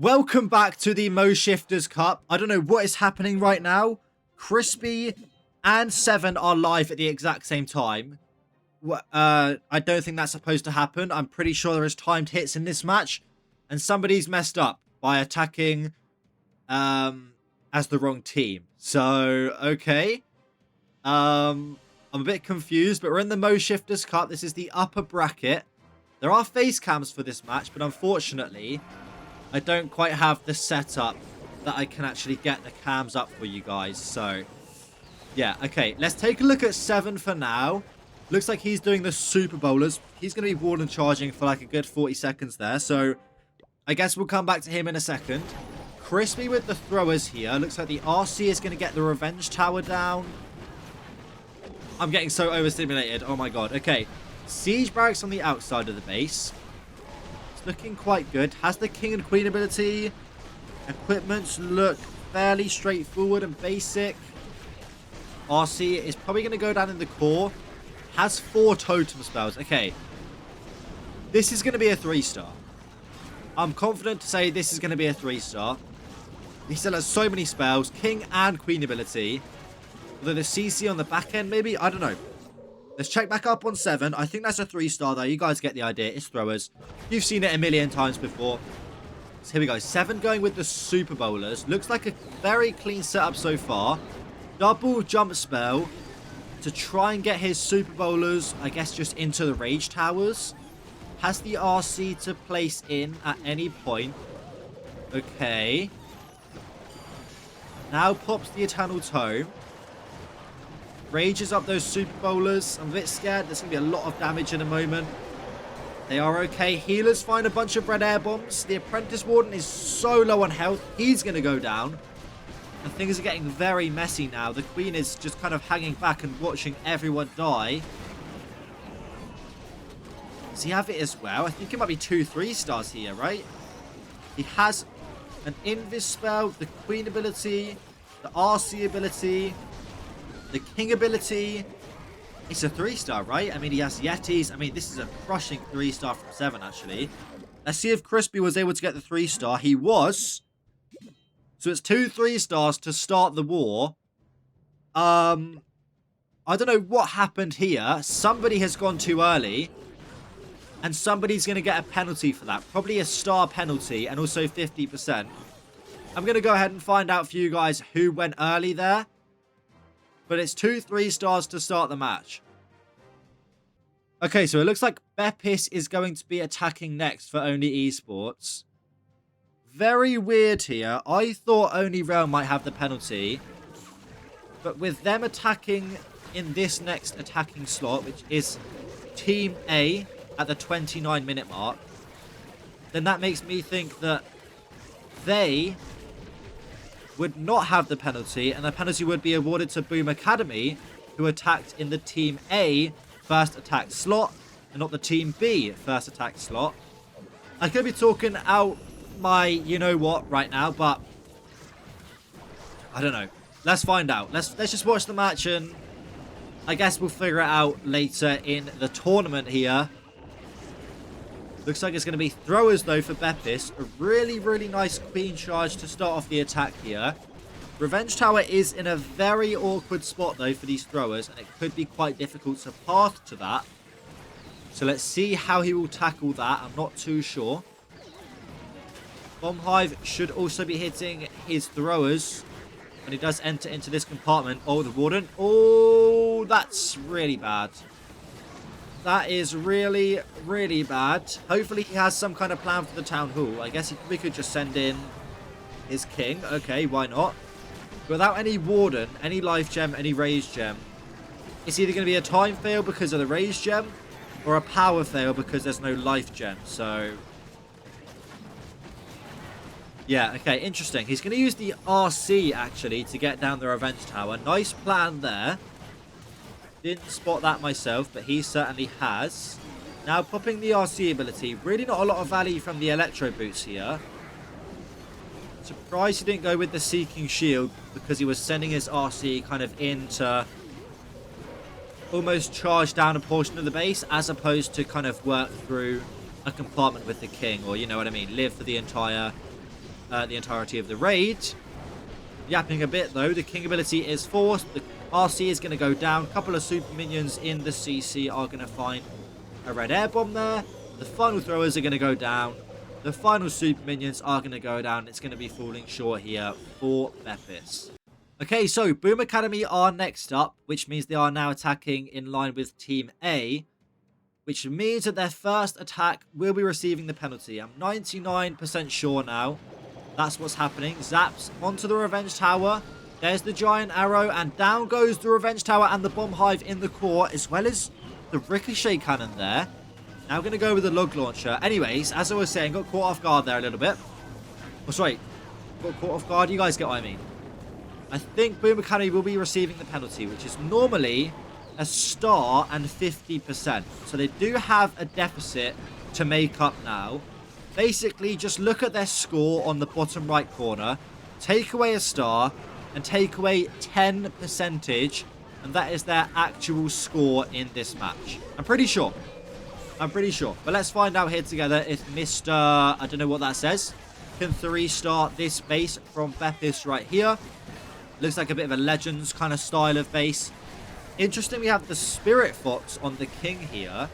Welcome back to the Mo Shifters Cup. I don't know what is happening right now. Crispy and Seven are live at the exact same time. I don't think that's supposed to happen. I'm pretty sure there is timed hits in this match. And somebody's messed up by attacking as the wrong team. So, okay. I'm a bit confused, but we're in the Mo Shifters Cup. This is the upper bracket. There are face cams for this match, but unfortunately, I don't quite have the setup that I can actually get the cams up for you guys. So, yeah, okay. Let's take a look at Seven for now. Looks like he's doing the Super Bowlers. He's going to be wall and charging for like a good 40 seconds there. So, I guess we'll come back to him in a second. Crispy with the throwers here. Looks like the RC is going to get the Revenge Tower down. I'm getting so overstimulated. Oh my god. Okay. Siege Barracks on the outside of the base. It's looking quite good. Has the King and Queen ability. Equipments look fairly straightforward and basic. RC is probably going to go down in the core. Has 4 totem spells. Okay. This is going to be a 3-star. I'm confident to say this is going to be a 3-star. He still has so many spells. King and Queen ability. Although the CC on the back end, maybe? I don't know. Let's check back up on 7. I think that's a 3-star, though. You guys get the idea. It's throwers. You've seen it a million times before. So here we go. 7 going with the Super Bowlers. Looks like a very clean setup so far. Double jump spell to try and get his Super Bowlers, I guess, just into the Rage Towers. Has the RC to place in at any point. Okay. Now pops the Eternal Tome. Rages up those Super Bowlers. I'm a bit scared. There's going to be a lot of damage in a moment. They are okay. Healers find a bunch of red air bombs. The Apprentice Warden is so low on health. He's going to go down. And things are getting very messy now. The Queen is just kind of hanging back and watching everyone die. Does he have it as well? I think it might be 2 3-stars here, right? He has an Invis spell, the Queen ability, the RC ability, the King ability. It's a 3-star, right? I mean, he has Yetis. I mean, this is a crushing 3-star from 7, actually. Let's see if Crispy was able to get the 3-star. He was. So it's 2 3-stars to start the war. I don't know what happened here. Somebody has gone too early. And somebody's going to get a penalty for that. Probably a star penalty and also 50%. I'm going to go ahead and find out for you guys who went early there. But it's 2 3-stars to start the match. Okay, so it looks like Bepis is going to be attacking next for Only Esports. Very weird here. I thought Only Realm might have the penalty. But with them attacking in this next attacking slot, which is Team A at the 29-minute mark, then that makes me think that they would not have the penalty, and the penalty would be awarded to Boom Academy, who attacked in the Team A first attack slot, and not the Team B first attack slot. I could be talking out my you-know-what right now, but I don't know. Let's find out. Let's just watch the match, and I guess we'll figure it out later in the tournament here. Looks like it's going to be throwers, though, for Bepis. A really, really nice Queen charge to start off the attack here. Revenge Tower is in a very awkward spot, though, for these throwers, and it could be quite difficult to path to that. So let's see how he will tackle that. I'm not too sure. Bomb Hive should also be hitting his throwers when he does enter into this compartment. Oh, the Warden. Oh, that's really bad. That is really, really bad. Hopefully he has some kind of plan for the Town Hall. I guess we could just send in his King. Okay, why not? Without any Warden, any Life Gem, any Rage Gem, it's either going to be a time fail because of the Rage Gem or a power fail because there's no Life Gem. So, yeah, okay, interesting. He's going to use the RC, actually, to get down the Revenge Tower. Nice plan there. Didn't spot that myself, but he certainly has. Now, popping the RC ability. Really not a lot of value from the Electro Boots here. Surprised he didn't go with the Seeking Shield, because he was sending his RC kind of in to almost charge down a portion of the base, as opposed to kind of work through a compartment with the King, or you know what I mean, live for the entire the entirety of the raid. Yapping a bit, though. The King ability is forced. The RC is going to go down. A couple of super minions in the CC are going to find a red air bomb there. The final throwers are going to go down. The final super minions are going to go down. It's going to be falling short here for Beppis. Okay, so Boom Academy are next up, which means they are now attacking in line with Team A, which means that their first attack will be receiving the penalty. I'm 99% sure now that's what's happening. Zaps onto the Revenge Tower. There's the giant arrow, and down goes the Revenge Tower and the Bomb Hive in the core, as well as the Ricochet Cannon there. Now going to go with the Log Launcher. Anyways, as I was saying, got caught off guard there a little bit. Oh, sorry. Got caught off guard. You guys get what I mean. I think Boom Academy will be receiving the penalty, which is normally a star and 50%. So they do have a deficit to make up now. Basically, just look at their score on the bottom right corner. Take away a star and take away 10%. And that is their actual score in this match. I'm pretty sure. But let's find out here together if Mr. I don't know what that says can 3-star this base from Beppis right here. Looks like a bit of a Legends kind of style of base. Interesting, we have the Spirit Fox on the King here.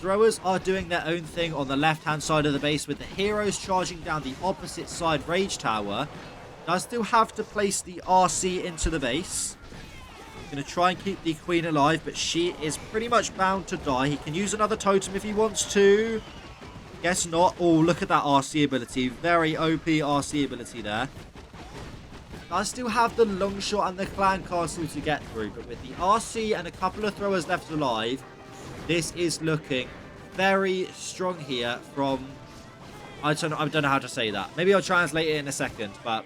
Throwers are doing their own thing on the left-hand side of the base with the heroes charging down the opposite side Rage Tower. Does still have to place the RC into the base. Going to try and keep the Queen alive, but she is pretty much bound to die. He can use another totem if he wants to. Guess not. Oh, look at that RC ability. Very OP RC ability there. I still have the long shot and the clan castle to get through, but with the RC and a couple of throwers left alive, this is looking very strong here from... I don't know how to say that. Maybe I'll translate it in a second, but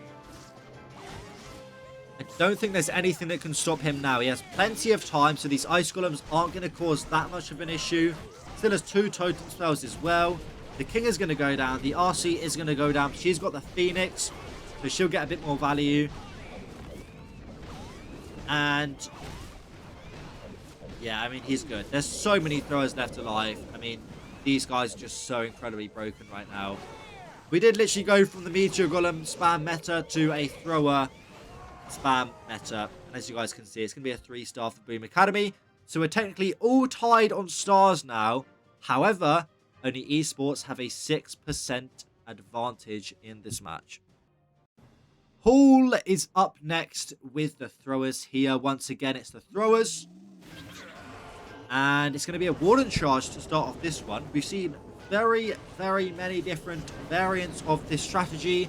I don't think there's anything that can stop him now. He has plenty of time, so these ice golems aren't going to cause that much of an issue. Still has 2 totem spells as well. The King is going to go down. The RC is going to go down. She's got the Phoenix, so she'll get a bit more value. And yeah, I mean, he's good. There's so many throwers left alive. I mean, these guys are just so incredibly broken right now. We did literally go from the Meteor Golem spam meta to a thrower spam meta. And as you guys can see, it's going to be a 3-star for Boom Academy. So we're technically all tied on stars now. However, only Esports have a 6% advantage in this match. Hall is up next with the throwers here. Once again, it's the throwers. And it's going to be a Warden charge to start off this one. We've seen very, very many different variants of this strategy.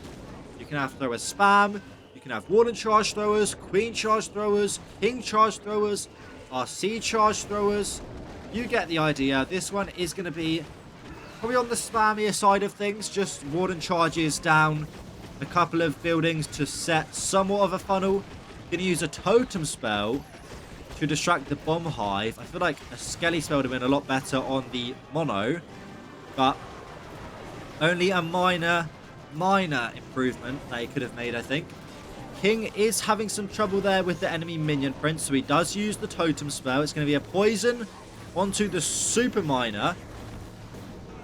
You can have thrower spam. You can have Warden charge throwers, Queen charge throwers, King charge throwers, RC charge throwers. You get the idea. This one is going to be probably on the spammier side of things. Just Warden charges down a couple of buildings to set somewhat of a funnel. Going to use a totem spell to distract the Bomb Hive. I feel like a Skelly spell would have been a lot better on the mono, but only a minor improvement that he could have made, I think. King is having some trouble there with the enemy minion prince, so he does use the totem spell. It's going to be a poison onto the super miner.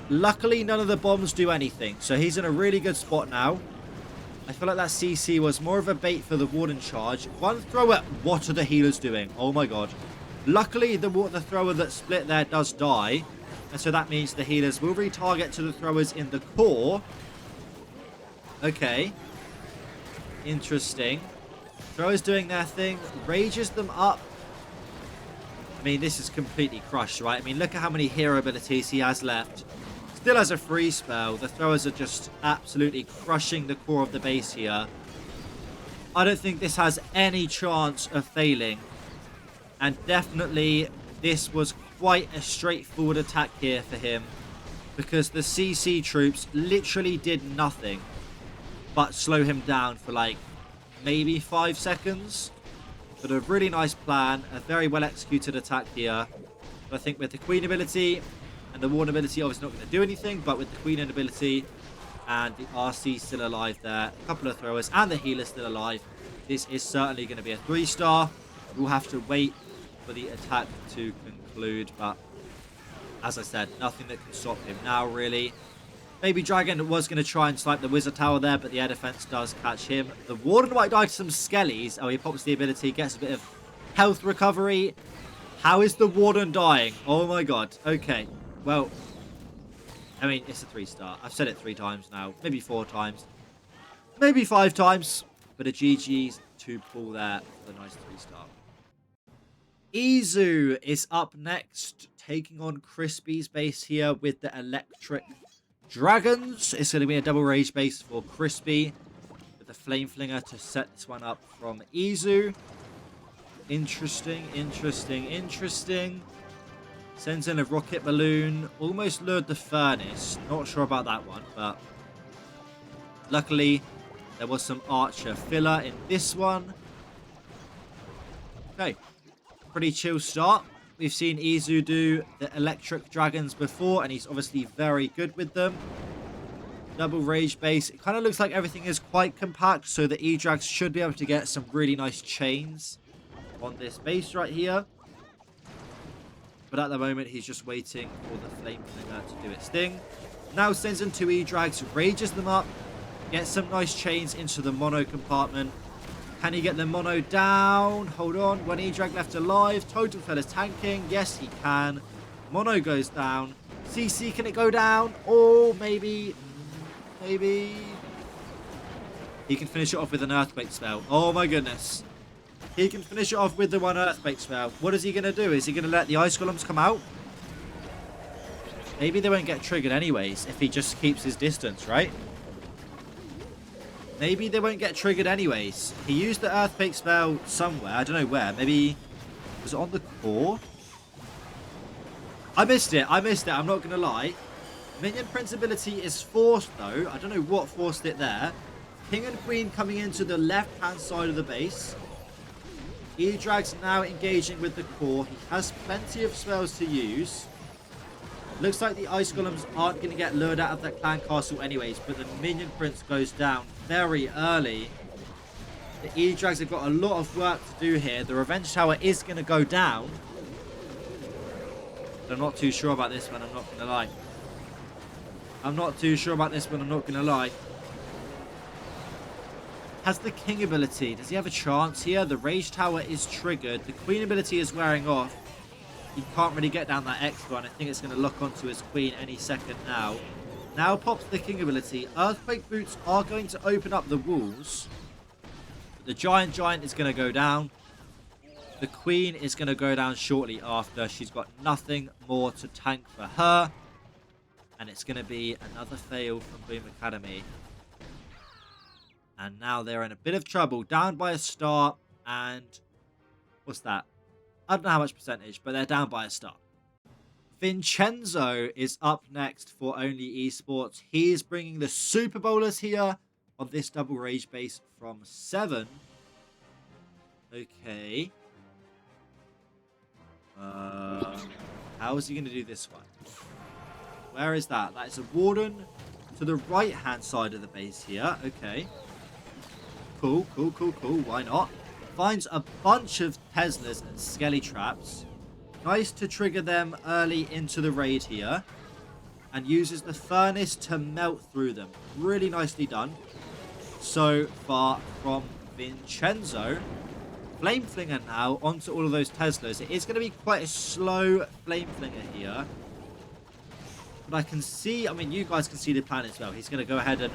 Luckily, none of the bombs do anything, so he's in a really good spot now. I feel like that CC was more of a bait for the Warden charge. One thrower. What are the healers doing? Oh my god. Luckily, the thrower that split there does die. And so that means the healers will retarget to the throwers in the core. Okay. Interesting. Throwers doing their thing. Rages them up. I mean, this is completely crushed, right? I mean, look at how many hero abilities he has left. Still has a free spell. The throwers are just absolutely crushing the core of the base here. I don't think this has any chance of failing. And definitely this was quite a straightforward attack here for him. Because the CC troops literally did nothing but slow him down for like maybe 5 seconds. But a really nice plan. A very well executed attack here. But I think with the Queen ability and the Warden ability, obviously not going to do anything, but with the Queen ability and the RC still alive there, a couple of throwers and the healer still alive, this is certainly going to be a 3-star. We'll have to wait for the attack to conclude, but as I said, nothing that can stop him now, really. Baby Dragon was going to try and snipe the Wizard Tower there, but the air defense does catch him. The Warden might die to some Skellies. Oh, he pops the ability, gets a bit of health recovery. How is the Warden dying? Oh my god. Okay. Well, I mean, it's a 3-star. I've said it 3 times now. Maybe 4 times. Maybe 5 times. But a GG's to pull there for the nice 3-star. Izu is up next, taking on Crispy's base here with the Electric Dragons. It's going to be a double rage base for Crispy with the Flame Flinger to set this one up from Izu. Interesting, interesting, interesting. Sends in a rocket balloon. Almost lured the furnace. Not sure about that one, but luckily there was some archer filler in this one. Okay. Pretty chill start. We've seen Izu do the electric dragons before, and he's obviously very good with them. Double rage base. It kind of looks like everything is quite compact, so the E-Drags should be able to get some really nice chains on this base right here. But at the moment, he's just waiting for the Flame Flinger to do its thing. Now sends in 2 E-Drags, rages them up, gets some nice chains into the mono compartment. Can he get the mono down? Hold on. 1 E-Drag left alive. Totem Fella's tanking. Yes, he can. Mono goes down. CC, can it go down? Or maybe... Maybe... He can finish it off with an Earthquake spell. Oh my goodness. He can finish it off with the 1 Earthquake spell. What is he going to do? Is he going to let the Ice Golems come out? Maybe they won't get triggered anyways if he just keeps his distance, right? Maybe they won't get triggered anyways. He used the Earthquake spell somewhere. I don't know where. Maybe... Was it on the core? I missed it. I missed it. I'm not going to lie. Minion Prince ability is forced, though. I don't know what forced it there. King and Queen coming into the left-hand side of the base. E-Drag's now engaging with the core. He has plenty of spells to use. Looks like the Ice Golems aren't going to get lured out of that clan castle anyways, but the Minion Prince goes down very early. The E-Drags have got a lot of work to do here. The Revenge Tower is going to go down. But I'm not too sure about this one, I'm not going to lie. I'm not too sure about this one, I'm not going to lie. Has the King ability, does he have a chance here? The Rage Tower is triggered. The Queen ability is wearing off. He can't really get down that X one. I think it's going to lock onto his Queen any second now. Now pops the King ability. Earthquake Boots are going to open up the walls. The Giant is going to go down. The Queen is going to go down shortly after. She's got nothing more to tank for her. And it's going to be another fail from Boom Academy. And now they're in a bit of trouble. Down by a star. And what's that? I don't know how much percentage, but they're down by a star. Vincenzo is up next for Only Esports. He is bringing the Super Bowlers here on this double rage base from 7. Okay. How is he going to do this one? Where is that? That is a Warden to the right-hand side of the base here. Okay. Cool. Why not? Finds a bunch of Teslas and Skelly traps. Nice to trigger them early into the raid here. And uses the furnace to melt through them. Really nicely done. So far from Vincenzo. Flame Flinger now onto all of those Teslas. It is going to be quite a slow Flame Flinger here. But I can see, I mean, you guys can see the plan as well. He's going to go ahead and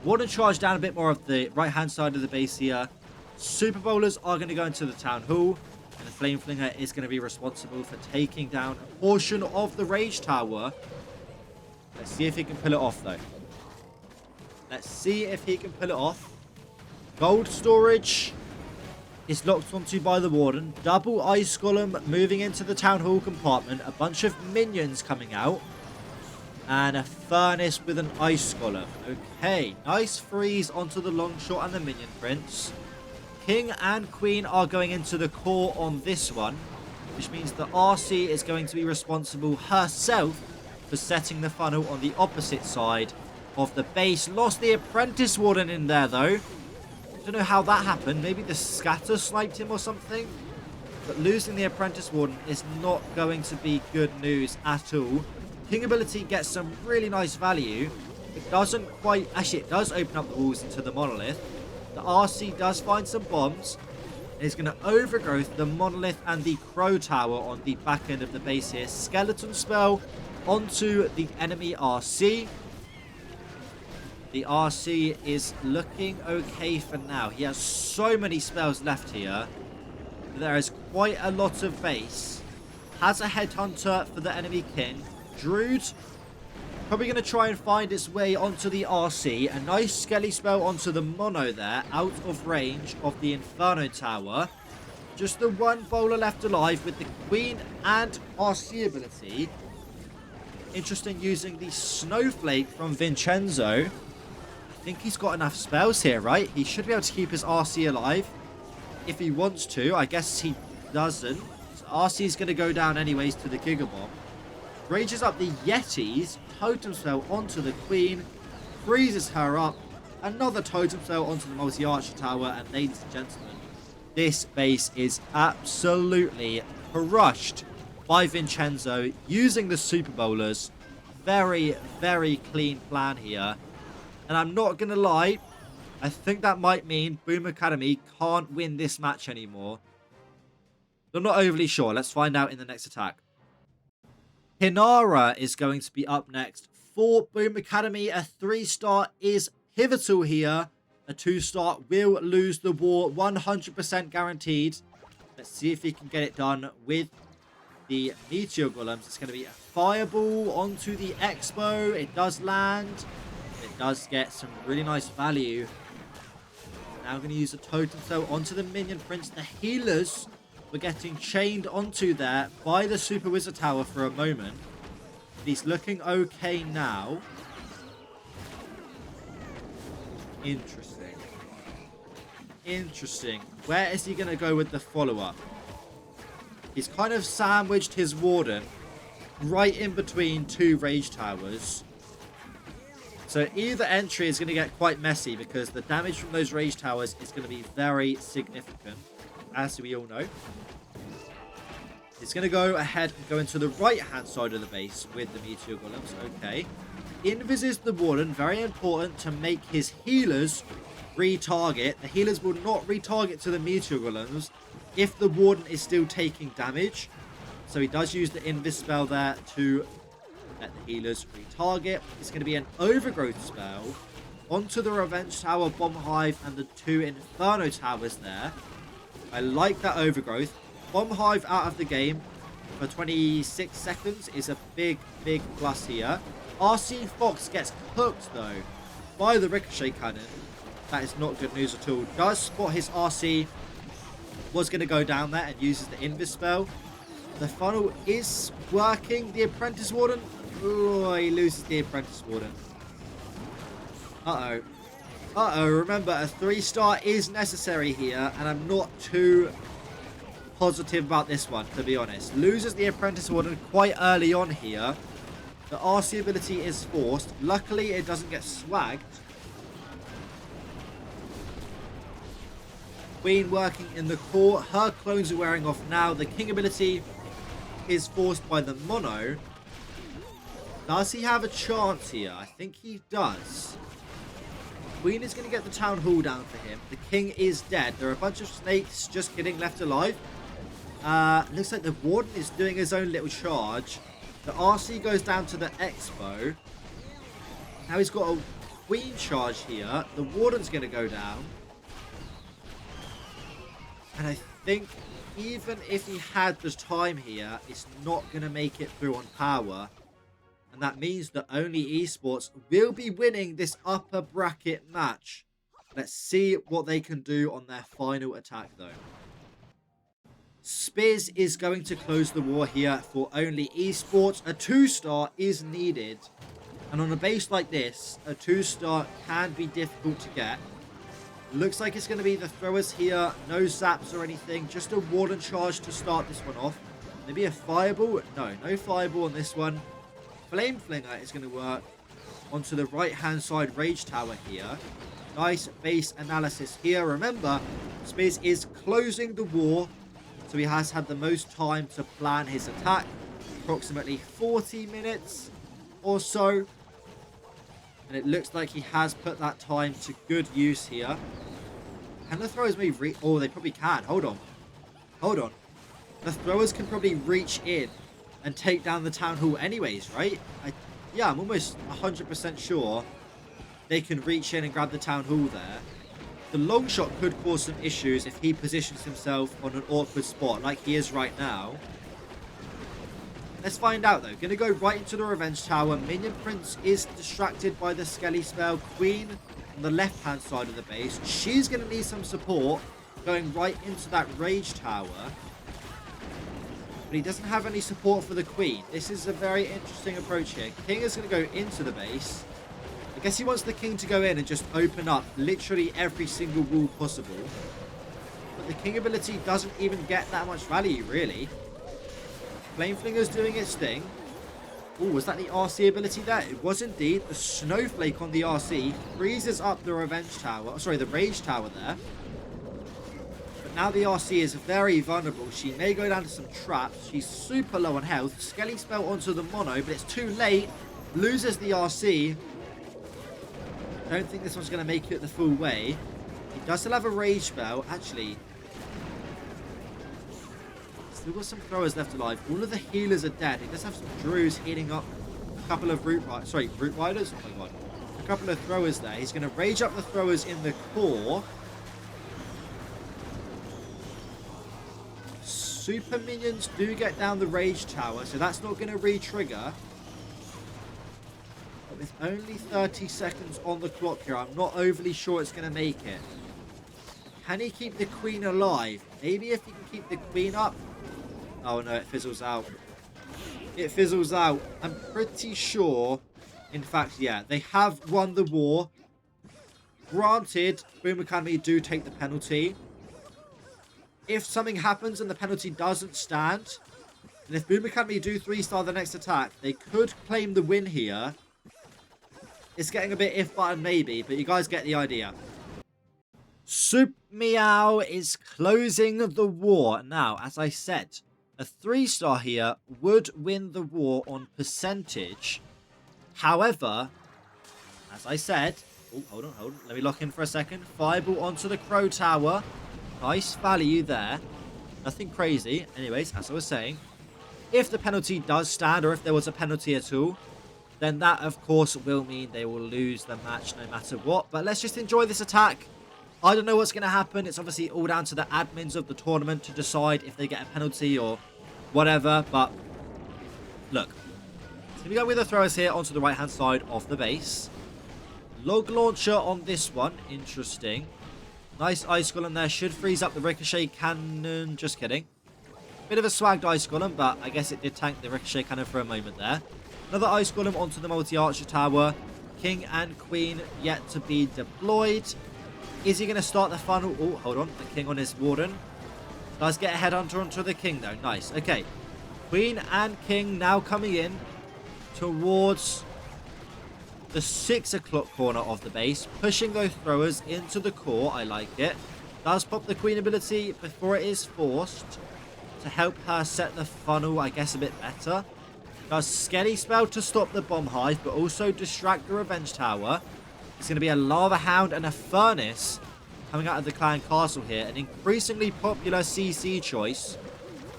Warden charge down a bit more of the right-hand side of the base here. Super Bowlers are going to go into the Town Hall. And the Flame Flinger is going to be responsible for taking down a portion of the Rage Tower. Let's see if he can pull it off, though. Let's see if he can pull it off. Gold storage is locked onto by the Warden. Double Ice Golem moving into the Town Hall compartment. A bunch of minions coming out. And a furnace with an Ice Golem. Okay, nice freeze onto the Longshot and the Minion Prince. King and Queen are going into the core on this one, which means the RC is going to be responsible herself for setting the funnel on the opposite side of the base. Lost the Apprentice Warden in there, though. Don't know how that happened. Maybe the scatter sniped him or something. But losing the Apprentice Warden is not going to be good news at all. King ability gets some really nice value. It doesn't quite... Actually, it does open up the walls into the monolith. The RC does find some bombs. It's going to overgrowth the monolith and the crow tower on the back end of the base here. Skeleton spell onto the enemy RC. The RC is looking okay for now. He has so many spells left here. There is quite a lot of base. Has a headhunter for the enemy king. Druid probably going to try and find its way onto the RC. A nice skelly spell onto the mono there, out of range of the Inferno Tower. Just the one bowler left alive with the Queen and RC ability. Interesting using the Snowflake from Vincenzo. I think he's got enough spells here, right? He should be able to keep his RC alive if he wants to. I guess he doesn't. So RC is going to go down anyways to the Gigabomb. Rages up the Yetis. Totem spell onto the Queen. Freezes her up. Another totem spell onto the multi-archer tower. And ladies and gentlemen, this base is absolutely crushed by Vincenzo using the Super Bowlers. Very, very clean plan here. And I'm not going to lie, I think that might mean Boom Academy can't win this match anymore. I'm not overly sure. Let's find out in the next attack. Kinnara is going to be up next for Boom Academy. A 3-star is pivotal here. A 2-star will lose the war, 100% guaranteed. Let's see if he can get it done with the Meteor Golems. It's going to be a fireball onto the Expo. It does land. It does get some really nice value. Now going to use a totem cell onto the Minion Prince. The healers were getting chained onto there by the Super Wizard Tower for a moment. But he's looking okay now. Interesting. Interesting. Where is he going to go with the follow-up? He's kind of sandwiched his Warden right in between two Rage Towers. So either entry is going to get quite messy because the damage from those Rage Towers is going to be very significant, as we all know. He's going to go ahead and go into the right-hand side of the base with the Meteor Golems. Okay. Invises the Warden. Very important to make his healers retarget. The healers will not retarget to the Meteor Golems if the Warden is still taking damage. So he does use the Invis spell there to let the healers retarget. It's going to be an Overgrowth spell onto the Revenge Tower, Bomb Hive, and the 2 Inferno Towers there. I like that Overgrowth. Bomb Hive out of the game for 26 seconds is a big, big plus here. RC Fox gets cooked, though, by the Ricochet Cannon. That is not good news at all. Does spot his RC. Was going to go down there and uses the Invis spell. The funnel is working. The Apprentice Warden. Oh, he loses the Apprentice Warden. Uh-oh. Uh-oh. Remember, a 3-star is necessary here, and I'm not too positive about this one, to be honest. Loses the Apprentice Warden quite early on here. The RC ability is forced. Luckily, it doesn't get swagged. Queen working in the core. Her clones are wearing off now. The King ability is forced by the mono. Does he have a chance here? I think he does. Queen is going to get the town hall down for him. The king is dead. There are a bunch of snakes, just kidding, left alive. Looks like the Warden is doing his own little charge. The RC goes down to the Expo. Now he's got a Queen charge here. The Warden's going to go down. And I think even if he had the time here, it's not going to make it through on power. And that means that only Esports will be winning this upper bracket match. Let's see what they can do on their final attack, though. Spears is going to close the war here for only Esports. A 2-star is needed. And on a base like this, a 2-star can be difficult to get. Looks like it's going to be the throwers here. No zaps or anything. Just a Warden charge to start this one off. Maybe a fireball? No fireball on this one. Flame Flinger is going to work onto the right-hand side Rage Tower here. Nice base analysis here. Remember, Spears is closing the war, so he has had the most time to plan his attack. Approximately 40 minutes or so. And it looks like he has put that time to good use here. Can the throwers maybe oh, they probably can. Hold on. Hold on. The throwers can probably reach in and take down the town hall anyways, right? Yeah, I'm almost 100% sure they can reach in and grab the town hall there. The long shot could cause some issues if he positions himself on an awkward spot like he is right now. Let's find out though. Gonna go right into the revenge tower. Minion Prince is distracted by the Skelly spell. Queen on the left hand side of the base. She's gonna need some support going right into that rage tower. But he doesn't have any support for the Queen. This is a very interesting approach here. King is gonna go into the base. I guess he wants the King to go in and just open up literally every single wall possible. But the King ability doesn't even get that much value really. Flameflinger's doing its thing. Oh, was that the RC ability there? It was indeed. The Snowflake on the RC freezes up the Revenge Tower. Sorry, the Rage Tower there. But now the RC is very vulnerable. She may go down to some traps. She's super low on health. Skelly spell onto the Mono, but it's too late. Loses the RC. Don't think this one's going to make it the full way. He does still have a Rage spell. Actually... Still got some throwers left alive. All of the healers are dead. He does have some druids healing up a couple of root riders. Oh my god. A couple of throwers there. He's going to rage up the throwers in the core. Super minions do get down the rage tower, so that's not going to re-trigger. But with only 30 seconds on the clock here, I'm not overly sure it's going to make it. Can he keep the Queen alive? Maybe if he can keep the Queen up. Oh no, it fizzles out. It fizzles out. I'm pretty sure. In fact, yeah, they have won the war. Granted, Boom Academy do take the penalty. If something happens and the penalty doesn't stand, and if Boom Academy do 3-star the next attack, they could claim the win here. It's getting a bit if but and maybe, but you guys get the idea. Soup Meow is closing the war. Now, as I said, a 3-star here would win the war on percentage. However, as I said... Oh, hold on. Let me lock in for a second. Fireball onto the Crow Tower. Nice value there. Nothing crazy. Anyways, as I was saying, if the penalty does stand, or if there was a penalty at all, then that, of course, will mean they will lose the match no matter what. But let's just enjoy this attack. I don't know what's going to happen. It's obviously all down to the admins of the tournament to decide if they get a penalty or whatever. But look, so we go with the throwers here onto the right-hand side of the base. Log launcher on this one. Interesting. Nice ice golem there. Should freeze up the ricochet cannon. Just kidding. Bit of a swagged ice golem, but I guess it did tank the ricochet cannon for a moment there. Another ice golem onto the multi-archer tower. King and Queen yet to be deployed. Is he going to start the funnel? Oh, hold on. The King on his Warden. Does get a headhunter onto the King, though. Nice. Okay. Queen and King now coming in towards the 6 o'clock corner of the base. Pushing those throwers into the core. I like it. Does pop the Queen ability before it is forced to help her set the funnel, I guess, a bit better. Does Skelly spell to stop the bomb hive, but also distract the Revenge Tower. It's going to be a Lava Hound and a Furnace coming out of the Clan Castle here. An increasingly popular CC choice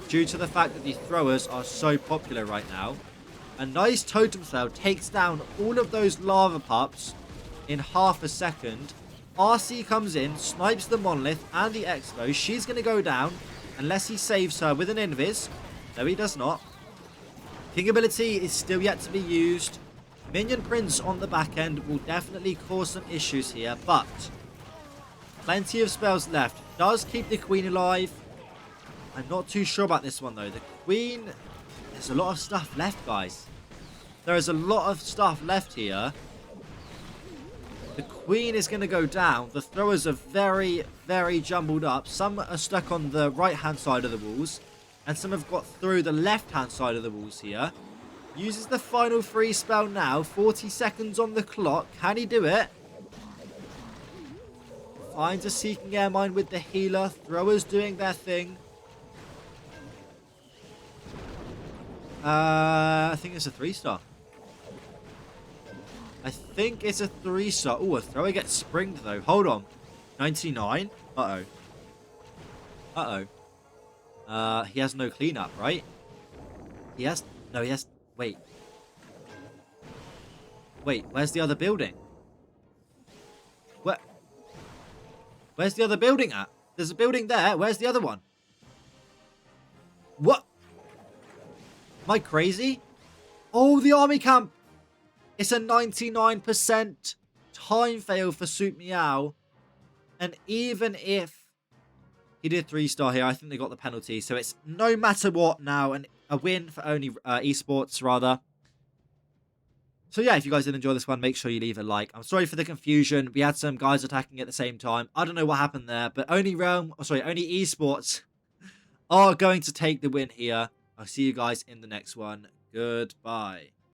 due to the fact that the throwers are so popular right now. A nice Totem Cell takes down all of those Lava Pups in half a second. RC comes in, snipes the Monolith and the Expo. She's going to go down unless he saves her with an Invis. No, he does not. King ability is still yet to be used. Minion Prince on the back end will definitely cause some issues here, but plenty of spells left. Does keep the Queen alive. I'm not too sure about this one though. The Queen, there's a lot of stuff left, guys. There is a lot of stuff left here. The Queen is going to go down. The throwers are very, very jumbled up. Some are stuck on the right-hand side of the walls, and some have got through the left-hand side of the walls here. Uses the final free spell now. 40 seconds on the clock. Can he do it? Finds a Seeking Air Mine with the healer. Throwers doing their thing. I think it's a 3-star. I think it's a 3-star. Oh, a thrower gets springed, though. Hold on. 99? Uh-oh. Uh-oh. He has no cleanup, right? He has... No, he has... Wait. Wait, where's the other building? Where... Where's the other building at? There's a building there. Where's the other one? What? Am I crazy? Oh, the army camp. It's a 99% time fail for Suit Meow. And even if he did 3-star here, I think they got the penalty. So it's no matter what now. And a win for only Esports, rather. So yeah, if you guys did enjoy this one, make sure you leave a like. I'm sorry for the confusion. We had some guys attacking at the same time. I don't know what happened there. But only Esports are going to take the win here. I'll see you guys in the next one. Goodbye.